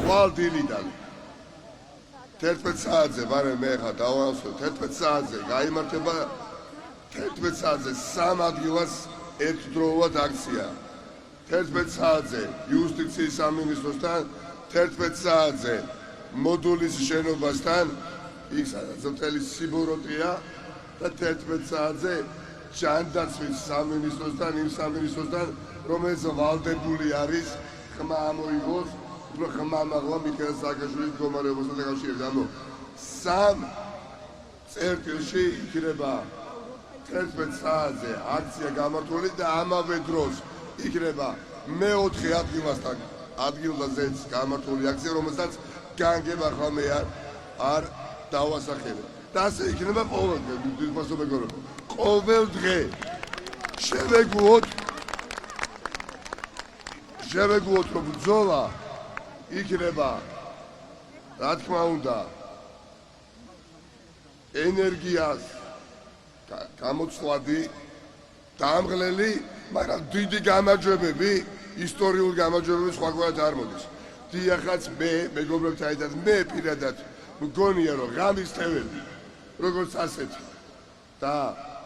ხვალ დილიდან 11 საათზე ვარე მე ხა დავანსო 11 საათზე გაიმართება 11 საათზე სამ ადგილას ერთდროულად აქცია 11 საათზე იუსტიციის სამინისტროსთან 11 საათზე მოდულის შენობასთან იქ სადაც მთელი სიბოროტია და 11 საათზე ჯანდაცვის სამინისტროსთან იმ სამინისტროსთან რომელიც ვალდებული არის ხმა ამოიღოს ხმა მაღლა მიხეილ სააკაშვილის მდგომარეობასთან დაკავშირებით ანუ სამ წერტილში იქნება 11 საათზე აქცია გამართული და ამავე დროს იქნება მეოთხე ადგილზეც გამართული აქცია რომელსაც განგებ ახლა მე არ დავასახელებ და ასე იქნება ყოველ დღე შევეგუოთ რომ ბრძოლა იქნება რა თქმა უნდა ენერგიას გამოცვლადი დამღლელი მაგრამ დიდი გამარჯვებები ისტორიული გამარჯვებები სხვაგვარად არ მოდის დიახაც მე მეგობრებთან ერთად მე პირადად მგონია რომ ღამის თევები როგორც ასეთი და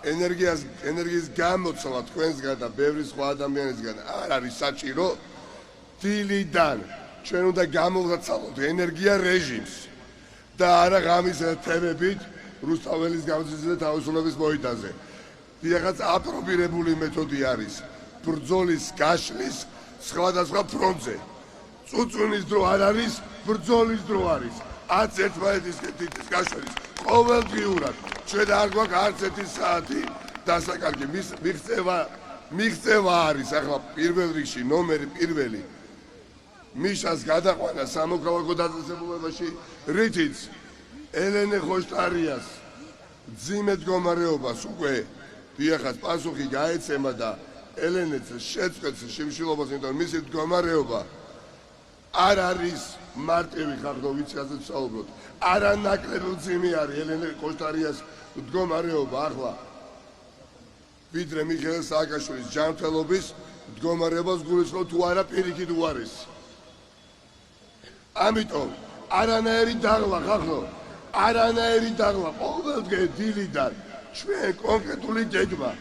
ენერგიის გამოცვლა თქვენსგან და ბევრი სხვა ადამიანისგან არ არის საჭირო დილიდან ჩვენ უნდა გამოვაცალოთ ენერგია რეჟიმს და არა ღამის თემებით რუსთაველის გამოცდის და თავისუფლების მოედანზე. დიახაც აპრობირებული მეთოდი არის ბრძოლის გაშლის სხვადასხვა ფრონტზე. წუწუნის დრო არ არის, ბრძოლის დრო არის. არც ერთმანეთის გაშლის ყოველდღიურად ჩვენ არ გვაქვს არც ერთი საათი დასაკარგი მიღწევა არის ახლა პირველ რიგში ნომერი პირველი მიშას გადაყვანა სამოქალაქო დაწესებულებაში რითიც ელენე ხოშტარიას ძიმე მდგომარეობას უკვე დიახაც პასუხი გაეცემა და ელენეც შეწყვეტს შიმშილობას იმიტომ მისი მდგომარეობა არ არის მარტივი ხარდო ვიცი ასე ვსაუბრობთ არანაკლები ძიმე არის ელენე ხოშტარიას მდგომარეობა ახლა ვიდრე მიხეილ სააკაშვილის ჯანმრთელობის მდგომარეობას გულისხმობ თუ არა პირიქით უარესი ამიტომ არანაირი დაღლა ხახო არანაირი დაღლა ყოველდღე დილიდან ჩვენ კონკრეტული გეგმა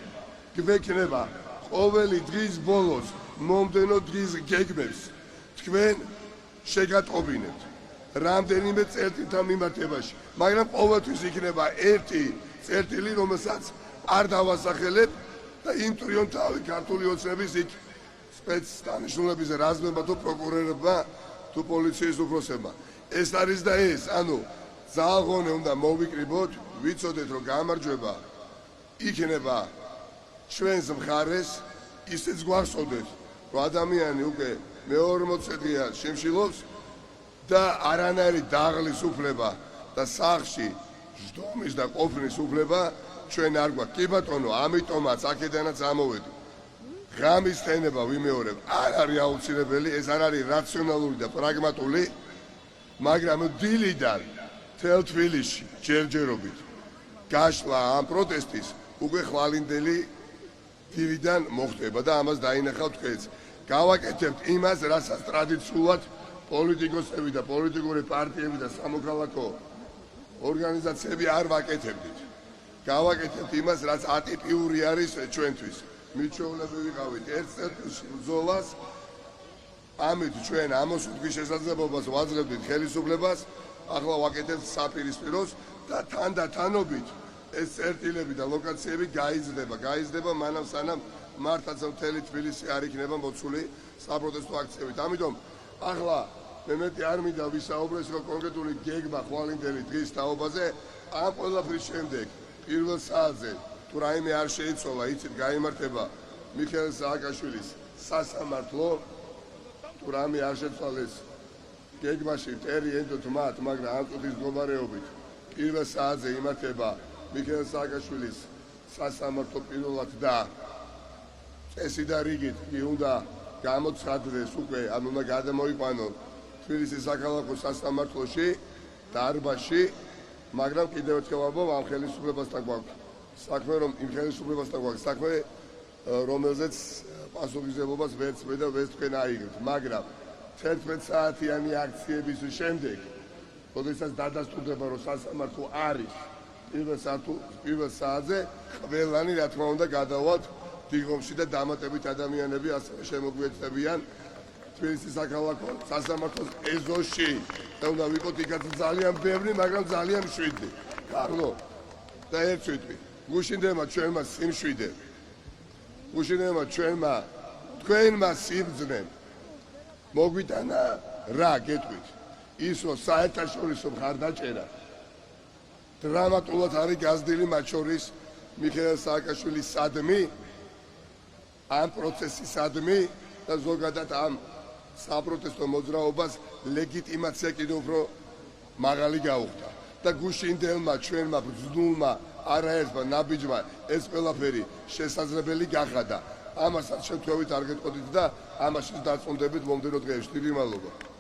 გვექნება ყოველი დღის ბოლოს მომდენო დღის გეგმებს თქვენ შეგატყობინებთ რამდენიმე წერტილთან მიმართებაში მაგრამ ყოველთვის იქნება ერთი წერტილი რომელსაც არ დავასახელებ და იმ ტრიონ თავი ქართული ოცნების იქ სპეცდანიშნულების რაზმებმა თუ პროკურორებმა თუ პოლიციის უფროსებმა ეს არის და ეს ანუ ძალღონე უნდა მოვიკრიბოთ ვიცოდეთ რომ გამარჯვება იქნება ჩვენს მხარეს ისიც გვახსოვდეთ რომ ადამიანი უკვე მე-40 დღეა შემშილობს და არანაირი დაღლის უფლება და სახლში ჟდომის და ყოფნის უფლება ჩვენ არ გვაქვს კი ბატონო ამიტომაც აქედანაც ამოვედი ღამის თენება ვიმეორებ არ არის აუცილებელი ეს არ არის რაციონალური და პრაგმატული მაგრამ დილიდან თელ თბილისში ჯერჯერობით გაშლა ამ პროტესტის უკვე ხვალინდელი დილიდან მოხდება და ამას დაინახავთ თქვენც გავაკეთებთ იმას რასაც ტრადიციულად პოლიტიკოსები და პოლიტიკური პარტიები და სამოქალაქო ორგანიზაციები არ ვაკეთებდით გავაკეთებთ იმას რაც ატიპიური არის ჩვენთვის მიჩვეულები ვიყავით ერთ-ერთი ბრძოლას ამით ჩვენ ამოსულის შესაძლებლობას ვაძლევდით ხელისუფლებას ახლა ვაკეთებთ საპირისპიროს და თანდათანობით ეს წერტილები და ლოკაციები გაიზრდება მანამ სანამ მართლაც მთელი თბილისი არ იქნება მოცული საპროტესტო აქციებით ამიტომ ახლა მე მეტი არ მინდა ვისაუბროს რომ კონკრეტული გეგმა ხვალინდელი დღის თაობაზე ამ ყველაფრის შემდეგ პირველ საათზე თუ რაიმე არ შეიცვალა იცით გაიმართება მიხეილ სააკაშვილის სასამართლო თუ რამე არ შეცვალეს გეგმაში მტერი ენდოთ მათ მაგრამ ამ წუთის მდგომარეობით პირველ საათზე იმართება მიხეილ სააკაშვილის სასამართლო პირველად და წესი და რიგით კი უნდა გამოცხადდეს უკვე ან უნდა გადამოიყვანონ თბილისის საქალაქო სასამართლოში დარბაზში მაგრამ კიდევ ერთხელ ვამბობ ამ ხელისუფლებასთან გვაქვს საქმე რომ იმ ხელისუფლებასთან გვაქვს საქმე რომელზეც პასუხისმგებლობას ვერც მე და ვერც თქვენ აიღებთ მაგრამ 11 საათიანი აქციების შემდეგ, როდესაც დადასტურდება, რომ სასამართლო არის პირველ საათზე, ყველანი რა თქმა უნდა გადავალთ დიღომში და დამატებით ადამიანები ასევე შემოგვიეცდებიან თბილისის საქალაქო სასამართლოს ეზოში. და უნდა ვიყოთ იქაც ძალიან ბევრი, მაგრამ ძალიან მშვიდი. კარგო? და ერთ ვიტყვი. გუშინდება ჩვენმა სიმშვიდემ. გუშინდება ჩვენმა თქვენმა სიბრძნემ. მოგვიტანა რა გეტყვით? ის რომ საერთაშორისო მხარდაჭერა დრამატულად არის გაზრდილი, მათ შორის მიხეილ სააკაშვილის სადმი, ამ პროცესისადმი და ზოგადად ამ საპროტესტო მოძრაობას ლეგიტიმაცია კიდევ უფრო მაღალი გაუხდა. და გუშინდელმა ჩვენმა ბრძნულმა არაერთმა ნაბიჯმა ეს ყველაფერი შესაძლებელი გახადა. ამასაც შემთხვევით არ გეტყოდით და ამაშიც დაწუნდებით მომდევნო დღეებში. დიდი მადლობა.